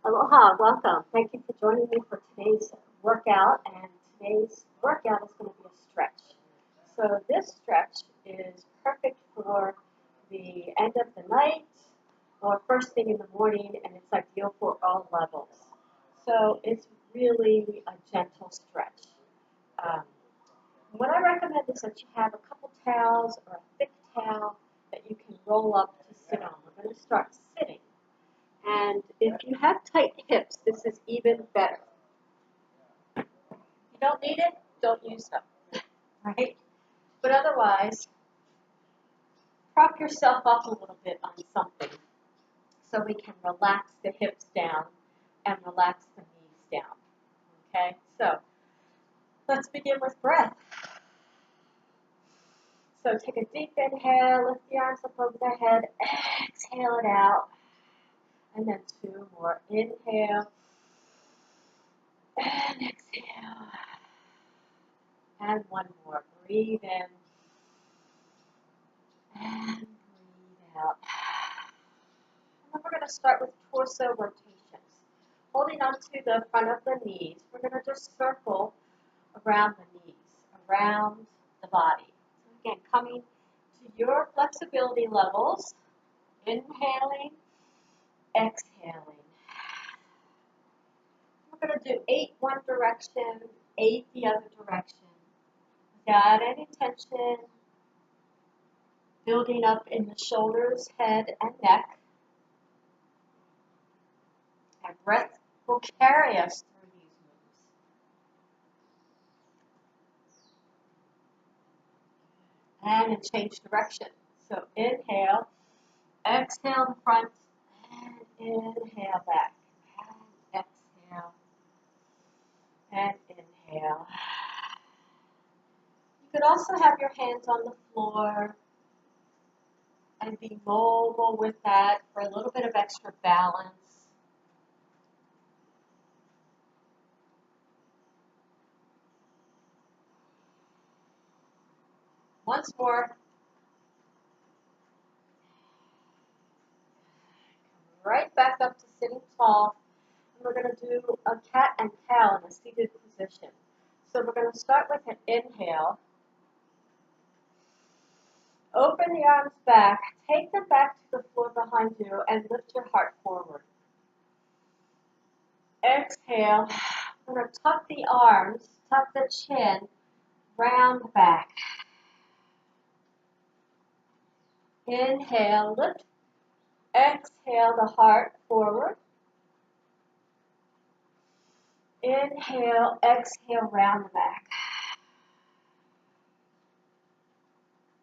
Aloha, welcome. Thank you for joining me for today's workout. And today's workout is going to be a stretch. So this stretch is perfect for the end of the night or first thing in the morning, and it's ideal for all levels. So it's really a gentle stretch. Um, what I recommend is that you have a couple towels or a thick towel that you can roll up to sit on. We're going to start sitting. And if you have tight hips, this is even better. If you don't need it, don't use them, right? But otherwise, prop yourself up a little bit on something so we can relax the hips down and relax the knees down, okay? So let's begin with breath. So take a deep inhale, lift the arms up over the head, exhale it out, and then two more. Inhale, and exhale. And one more. Breathe in. And breathe out. And then we're going to start with torso rotations. Holding on to the front of the knees, we're going to just circle around the knees, around the body. So again, coming to your flexibility levels. Inhaling, exhaling. We're going to do 8 one direction, 8 the other direction. Without any tension, building up in the shoulders, head, and neck. And breath will carry us through these moves. And then change direction. So inhale, exhale the front, and inhale back. And exhale, and inhale. You could also have your hands on the floor and be mobile with that for a little bit of extra balance. Once more. Right back up to sitting tall. And we're going to do a cat and cow in a seated position. So we're going to start with an inhale. Open the arms back. Take them back to the floor behind you and lift your heart forward. Exhale. We're going to tuck the arms, tuck the chin, round back. Inhale, lift. Exhale the heart forward. Inhale, exhale, round the back.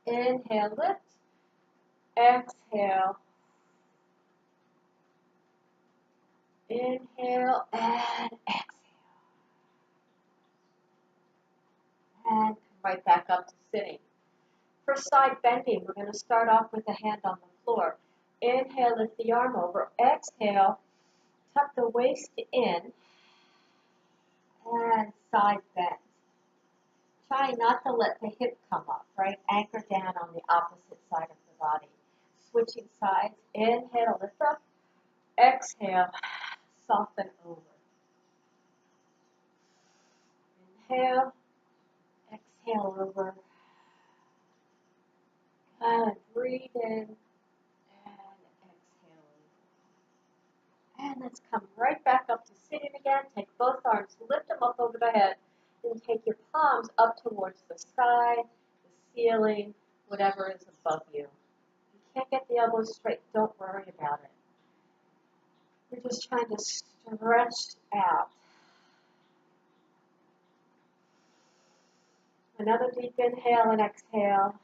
Inhale, lift. Exhale. Inhale and exhale. And come right back up to sitting. For side bending, we're going to start off with a hand on the floor. Inhale, lift the arm over. Exhale, tuck the waist in and side bend. Try not to let the hip come up, right? Anchor down on the opposite side of the body. Switching sides. Inhale, lift up. Exhale, soften over. Inhale, exhale over. And breathe in and exhale over. And let's come right back up to sitting again. Take both arms, lift them up over the head, and take your palms up towards the sky, the ceiling, whatever is above you. If you can't get the elbows straight, don't worry about it. We're just trying to stretch out. Another deep inhale and exhale.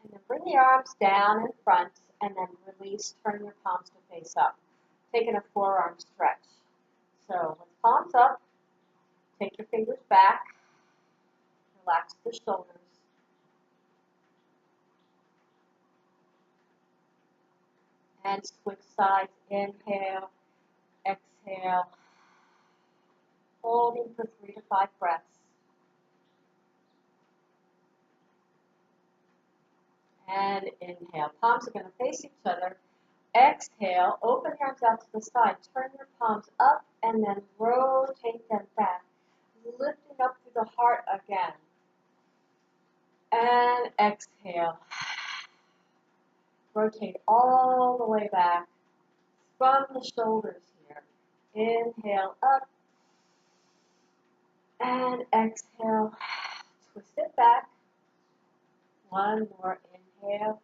And then bring the arms down in front and then release, turn your palms to face up. Taking a forearm stretch. So with palms up, take your fingers back, relax the shoulders. And switch sides, inhale, exhale, holding for 3 to 5 breaths. And inhale. Palms are going to face each other. exhale, open your arms out to the side, turn your palms up and then rotate them back, lifting up through the heart again. And exhale. Rotate all the way back from the shoulders here. Inhale up and exhale. Twist it back. One more inhale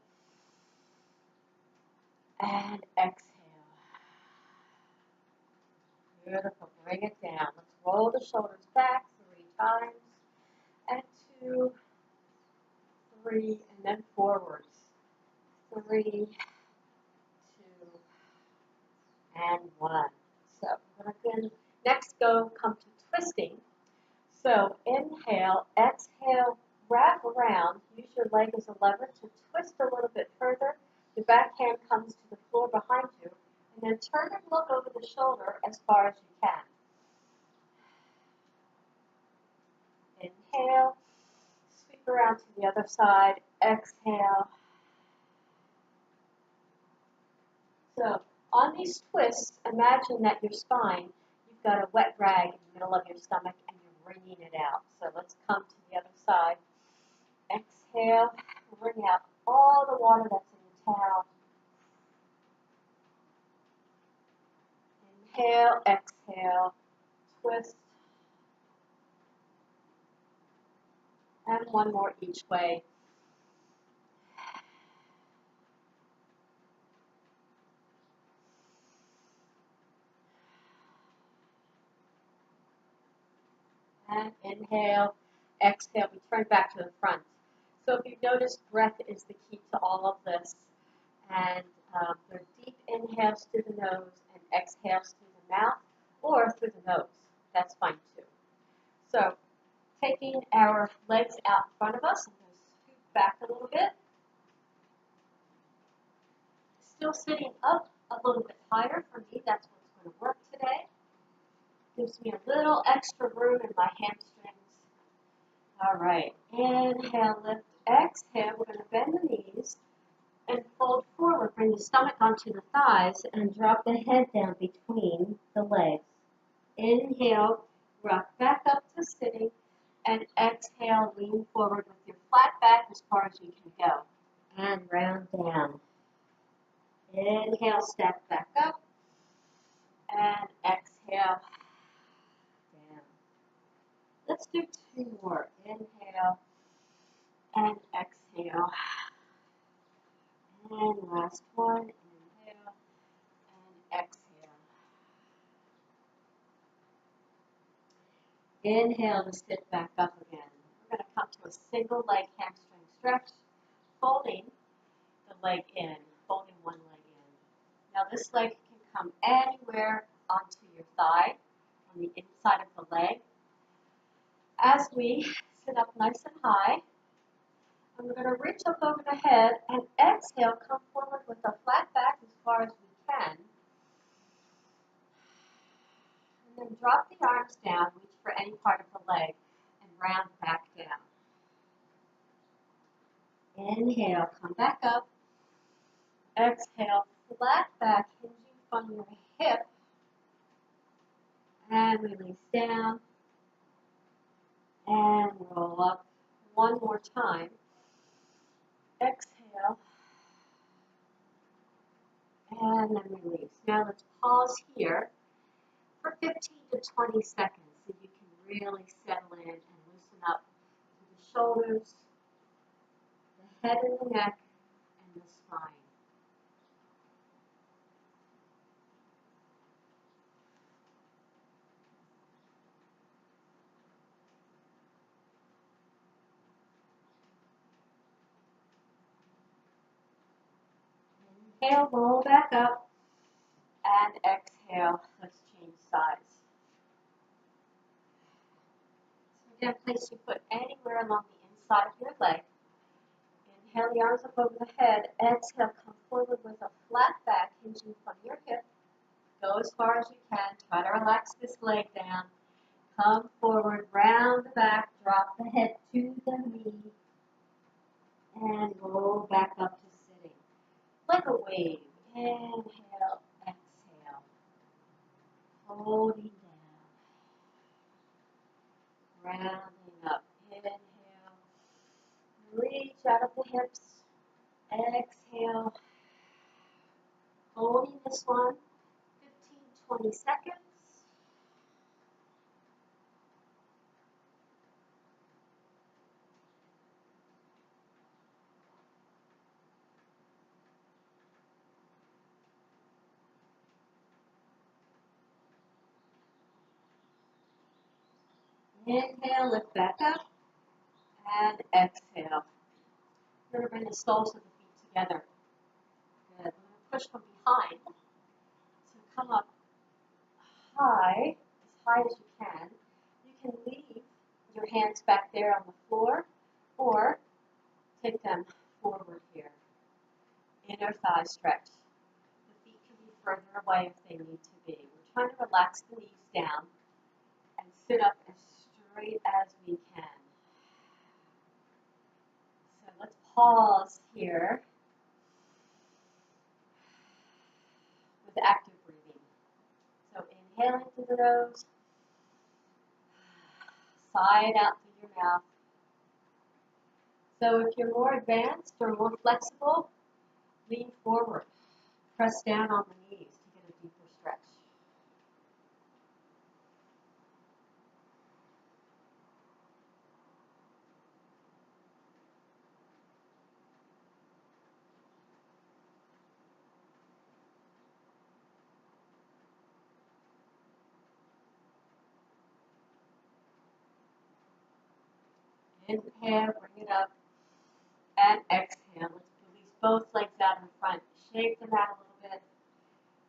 and exhale. Beautiful. Bring it down. Let's roll the shoulders back 3 times. And 2, 3, and then forwards. 3, 2, and 1. So we're going to next come to twisting. So inhale, exhale, wrap around. Use your leg as a lever to twist a little bit further. The back hand comes to the floor behind you. And then turn and look over the shoulder as far as you can. Inhale, sweep around to the other side. Exhale. So on these twists, imagine that your spine, you've got a wet rag in the middle of your stomach and you're wringing it out. So let's come to the other side. Exhale, wring out all the water that's in the towel. Inhale, exhale, twist. And one more each way. And inhale, exhale, we turn back to the front. So if you've noticed, breath is the key to all of this. And there are deep inhales through the nose and exhales through the mouth or through the nose. That's fine too. So taking our legs out in front of us, I'm going to scoot back a little bit. Still sitting up a little bit higher for me. That's what's going to work today. Gives me a little extra room in my hamstrings. All right. Inhale, lift, exhale. We're going to bend the knees and fold forward. Bring the stomach onto the thighs and drop the head down between the legs. Inhale, rock back up to sitting, and exhale, lean forward with your flat back as far as you can go. And round down. Inhale, step back up, and exhale, down. Let's do 2 more. Inhale, and exhale. And last one, inhale, and exhale. Inhale to sit back up again. We're going to come to a single leg hamstring stretch, folding the leg in, folding one leg in. Now this leg can come anywhere onto your thigh, on the inside of the leg. As we sit up nice and high, and we're going to reach up over the head and exhale, come forward with a flat back as far as we can. And then drop the arms down, reach for any part of the leg, and round back down. Inhale, come back up. Exhale, flat back, hinging from your hip. And release down. And roll up one more time. Exhale. And then release. Now let's pause here for 15 to 20 seconds so you can really settle in and loosen up the shoulders, the head and the neck, and the spine. Inhale, roll back up, and exhale, let's change sides. So again, place your foot anywhere along the inside of your leg. Inhale the arms up over the head. Exhale, come forward with a flat back, hinging from your hip. Go as far as you can. Try to relax this leg down. Come forward, round the back, drop the head to the knee, and roll back up to sitting. Like a wave. Inhale, exhale. Holding down. Rounding up. Inhale. Reach out of the hips. Exhale. Holding this one. 15-20 seconds. Inhale, lift back up, and exhale. You're going to bring the soles of the feet together. Good. We're going to push from behind. So come up high as you can. You can leave your hands back there on the floor, or take them forward here. Inner thigh stretch. The feet can be further away if they need to be. We're trying to relax the knees down and sit up as straight as we can. So let's pause here with active breathing. So inhaling through the nose, sigh it out through your mouth. So if you're more advanced or more flexible, lean forward. Press down on the knees to get a deeper stretch. Inhale, bring it up, and exhale. Let's release both legs out in front. Shake them out a little bit.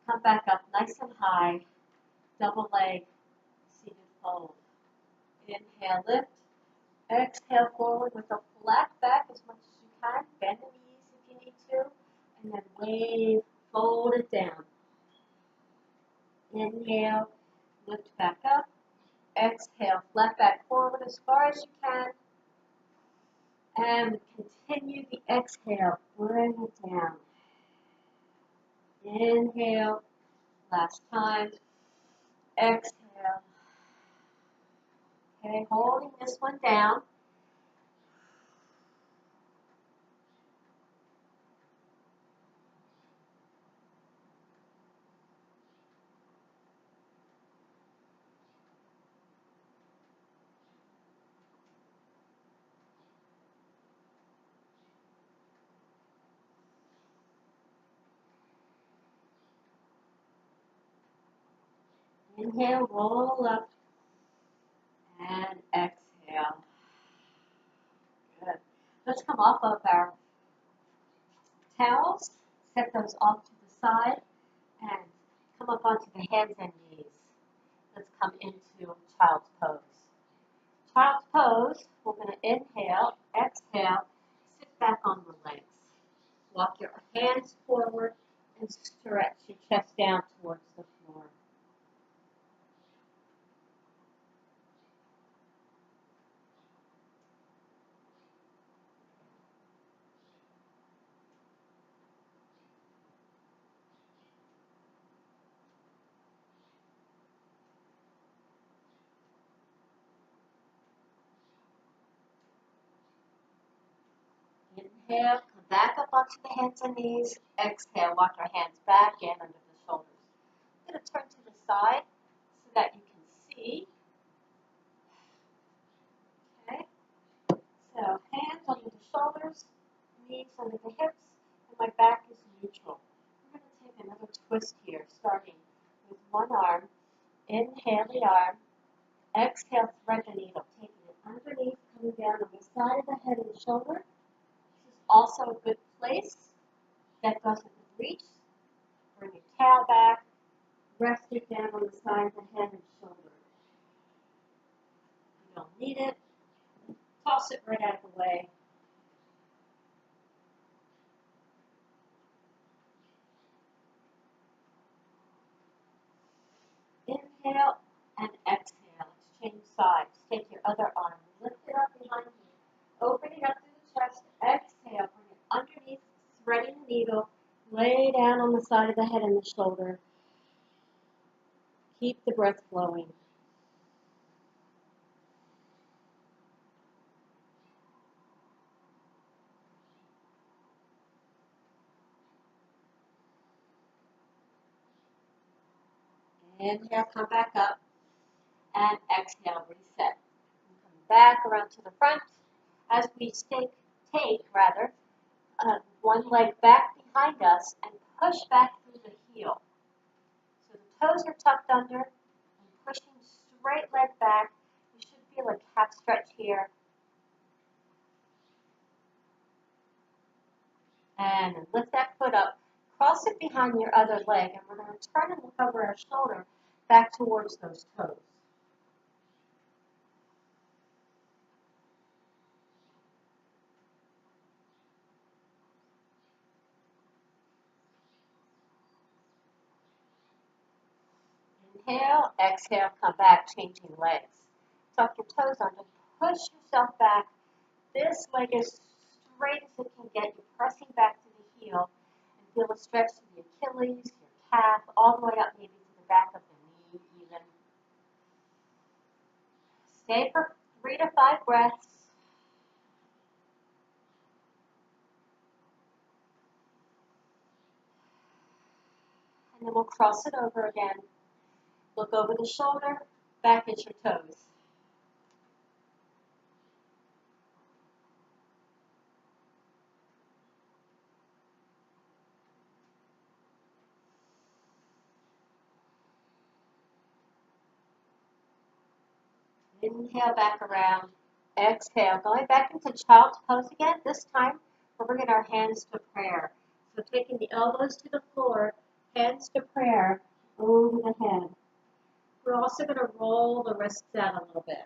Come back up nice and high. Double leg, seated fold. Inhale, lift. Exhale forward with a flat back as much as you can. Bend the knees if you need to. And then wave, fold it down. Inhale, lift back up. Exhale, flat back forward as far as you can. And continue the exhale. Bring it down. Inhale. Last time. Exhale. Okay, holding this one down. Inhale, roll up, and exhale. Good. Let's come off of our towels, set those off to the side, and come up onto the hands and knees. Let's come into child's pose. Child's pose, we're going to inhale, exhale, sit back on the legs. Walk your hands forward and stretch your chest down towards the floor. Inhale, come back up onto the hands and knees. Exhale, walk your hands back in under the shoulders. I'm going to turn to the side so that you can see. Okay, so hands under the shoulders, knees under the hips, and my back is neutral. I'm going to take another twist here, starting with one arm. Inhale the arm. Exhale, thread the needle, taking it underneath, coming down on the side of the head and shoulder. This is also a good place that doesn't reach. Bring your tail back, rest it down on the side of the head and shoulder. You don't need it. Toss it right out of the way. Inhale and exhale. Let's change sides. Take your other arm. Lift it up behind you. Open it up through the chest. Exhale. Bring it underneath, threading the needle. Lay down on the side of the head and the shoulder. Keep the breath flowing. Inhale, come back up, and exhale, reset. Come back around to the front as we take one leg back behind us and push back through the heel. So the toes are tucked under and pushing straight leg back. You should feel a calf stretch here. And lift that foot up. Cross it behind your other leg, and we're going to turn and look over our shoulder back towards those toes. Inhale, exhale, come back, changing legs. Tuck your toes under, push yourself back. This leg is straight as it can get. You're pressing back to the heel and feel a stretch to the Achilles, your calf, all the way up maybe to the back of the knee even. Stay for 3 to 5 breaths. And then we'll cross it over again. Look over the shoulder, back at your toes. Inhale back around. Exhale. Going back into child's pose again. This time, we're bringing our hands to prayer. So taking the elbows to the floor, hands to prayer, over the head. We're also going to roll the wrists out a little bit.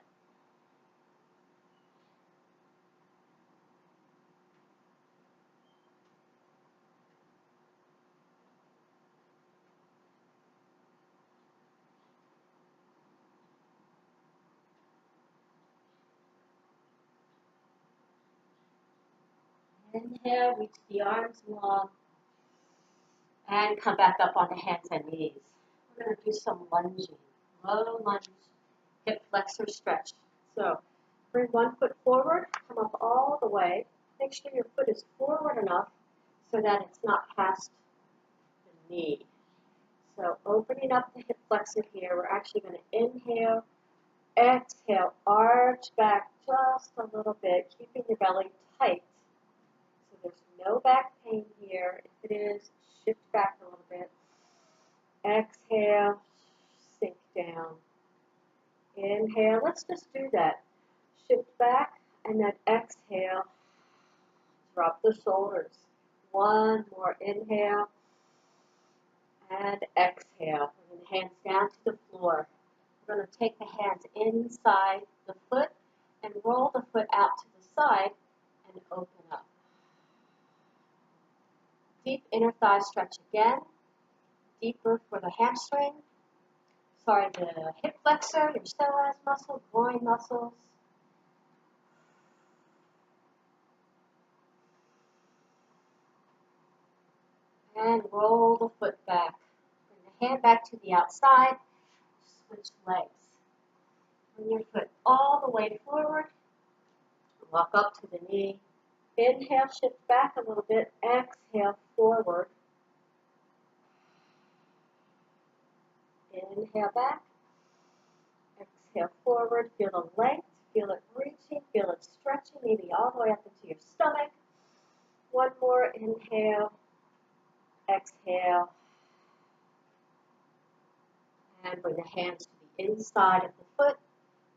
Inhale, reach the arms long, and come back up on the hands and knees. We're going to do some lunging. Low lunge, hip flexor stretch. So bring one foot forward, come up all the way. Make sure your foot is forward enough so that it's not past the knee. So opening up the hip flexor here, we're actually going to inhale, exhale, arch back just a little bit, keeping your belly tight. So there's no back pain here. If it is, shift back a little bit. Exhale, sink down. Inhale, let's just do that. Shift back and then exhale. Drop the shoulders. One more inhale and exhale. Bring the hands down to the floor. We're going to take the hands inside the foot and roll the foot out to the side and open up. Deep inner thigh stretch again. Deeper for the hamstring. Sorry, the hip flexor, your psoas muscle, groin muscles. And roll the foot back. Bring the hand back to the outside. Switch legs. Bring your foot all the way forward. Walk up to the knee. Inhale, shift back a little bit. Exhale, forward. Inhale back. Exhale forward. Feel the length. Feel it reaching. Feel it stretching. Maybe all the way up into your stomach. One more inhale. Exhale. And bring the hands to the inside of the foot.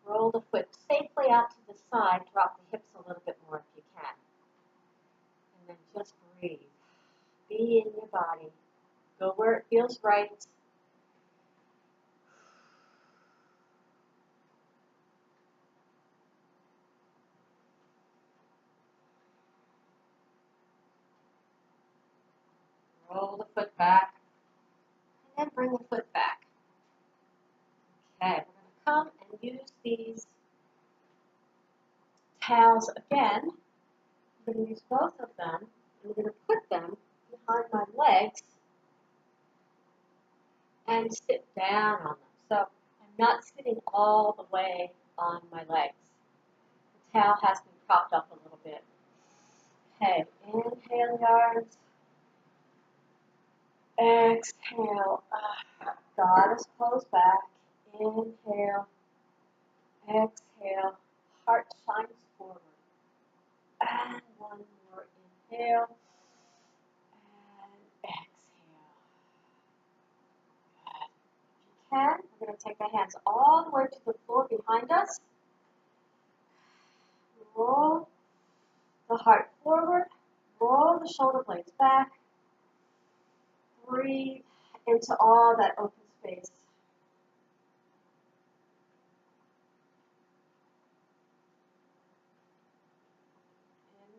Roll the foot safely out to the side. Drop the hips a little bit more if you can. And then just breathe. Be in your body. Go where it feels right. Roll the foot back. And then bring the foot back. Okay, we're going to come and use these towels again. We're going to use both of them, and we're going to put them behind my legs and sit down on them. So I'm not sitting all the way on my legs. The towel has me propped up a little bit. Okay, inhale the arms. Exhale. Goddess pose back. Inhale. Exhale. Heart shines forward. And one more inhale. And exhale. Good. If you can, we're going to take the hands all the way to the floor behind us. Roll the heart forward. Roll the shoulder blades back. Breathe into all that open space.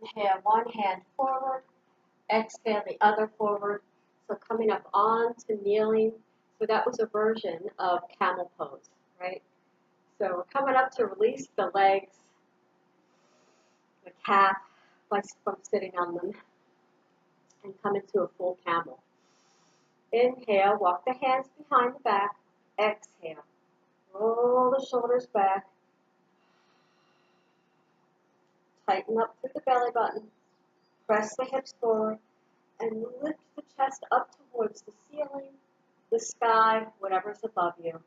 Inhale one hand forward. Exhale the other forward. So coming up on to kneeling. So that was a version of camel pose, right? So we're coming up to release the legs, the calf, from sitting on them, and come into a full camel. Inhale, walk the hands behind the back. Exhale, roll the shoulders back. Tighten up through the belly button. Press the hips forward and lift the chest up towards the ceiling, the sky, whatever's above you.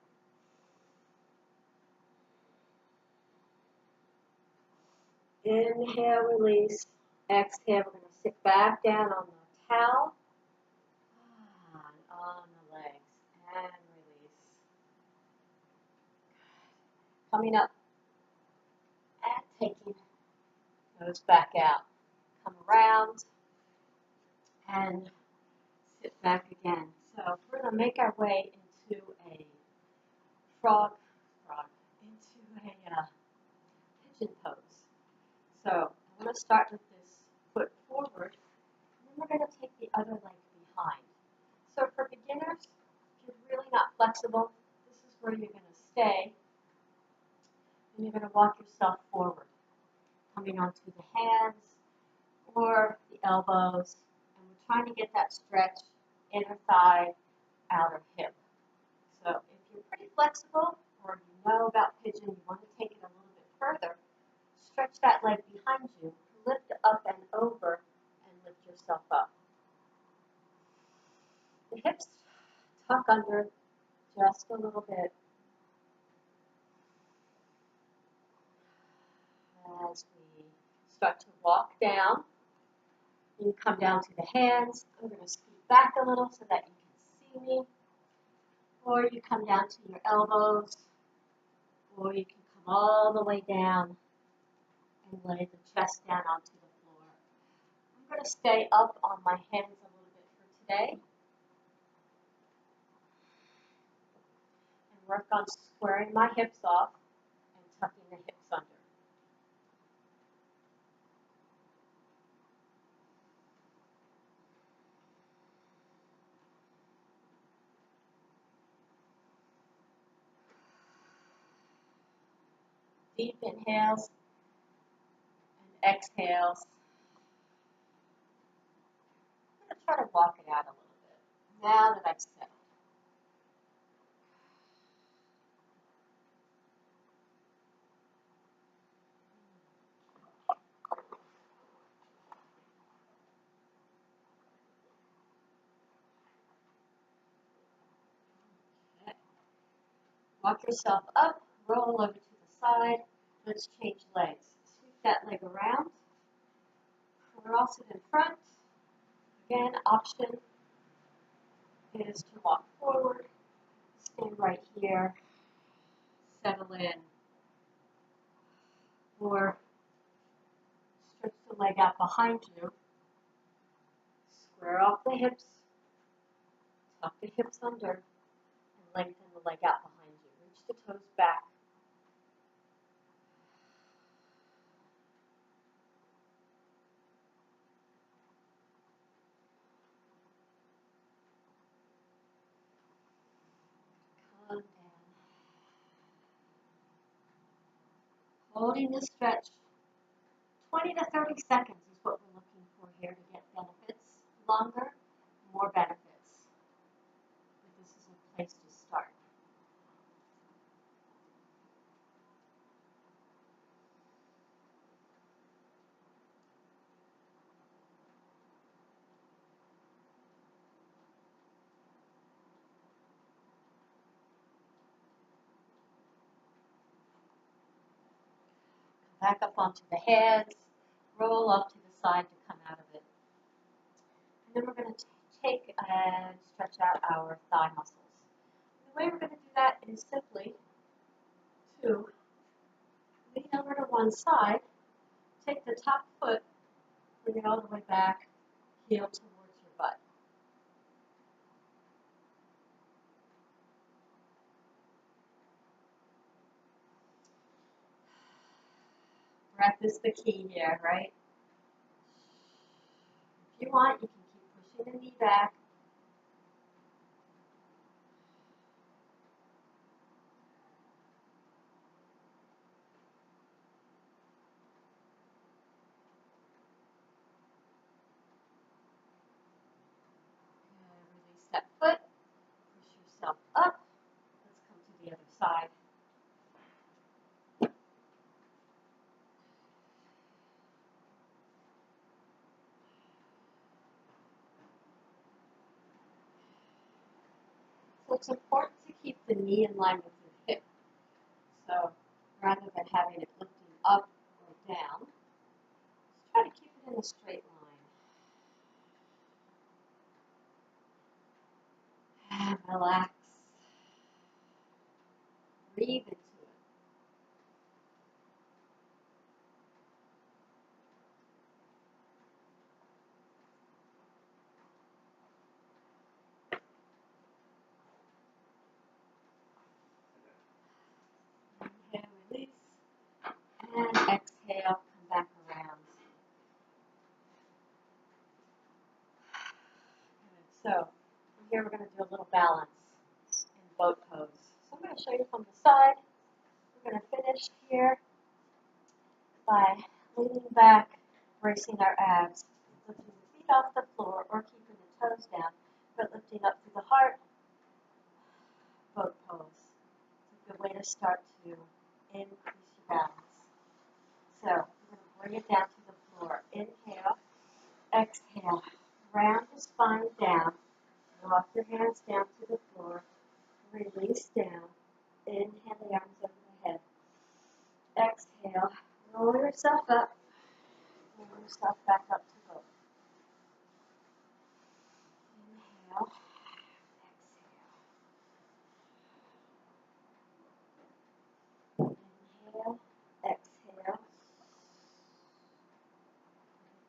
Inhale, release. Exhale, we're going to sit back down on the towel. On the legs. And release. Coming up and taking those back out. Come around and sit back again. So we're going to make our way into a frog, into a pigeon pose. So I'm going to start with this foot forward, and then we're going to take the other leg behind. So for beginners, if you're really not flexible, this is where you're going to stay, and you're going to walk yourself forward, coming onto the hands or the elbows, and we're trying to get that stretch, inner thigh, outer hip. So if you're pretty flexible, or you know about pigeon, you want to take it a little bit further, stretch that leg behind you, lift up and over, and lift yourself up. The hips tuck under just a little bit as we start to walk down. You come down to the hands. I'm going to scoot back a little so that you can see me. Or you come down to your elbows, or you can come all the way down and lay the chest down onto the floor. I'm going to stay up on my hands a little bit for today and work on squaring my hips off and tucking the hips under. Deep inhales and exhales. I'm going to try to walk it out a little bit now that I've settled. Okay. Walk yourself up, roll over to the side. Let's change legs. Sweep that leg around. We're all sit in front. Again, option is to walk forward, stand right here, settle in, or stretch the leg out behind you, square off the hips, tuck the hips under, and lengthen the leg out behind you. Reach the toes back. Come down. Holding the stretch. 20 to 30 seconds is what we're looking for here to get benefits. Longer, more benefits. But this is a place to start. Back up onto the heads, roll up to the side to come out of it. And then we're going to take and stretch out our thigh muscles. The way we're going to do that is simply to lean over to one side, take the top foot, bring it all the way back, heel towards your butt. Breath is the key here, right? If you want, you can keep pushing the knee back. Release that foot, push yourself up. Let's come to the other side. So it's important to keep the knee in line with your hip. So rather than having it lifting up or down, just try to keep it in a straight line. And relax. Breathe into it. Inhale, release. And exhale, come back around. Good. So from here we're going to do a little balance in boat pose. So I'm going to show you from the side. We're going to finish here by leaning back, bracing our abs, lifting the feet off the floor or keeping the toes down, but lifting up through the heart. Boat pose. It's a good way to start to increase your balance. So we're going to bring it down to the floor. Inhale, exhale, round the spine down. Walk your hands down to the floor. Release down. Inhale the arms over the head. Exhale, roll yourself up. Roll yourself back up to boat. Inhale, exhale. Inhale, exhale.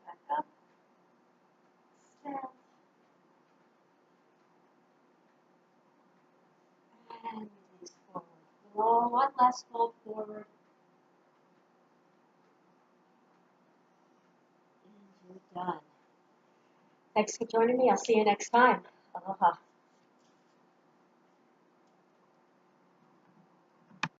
Back up. Stand. And release forward. Roll one last fold forward. And you're done. Thanks for joining me. I'll see you next time. Aloha.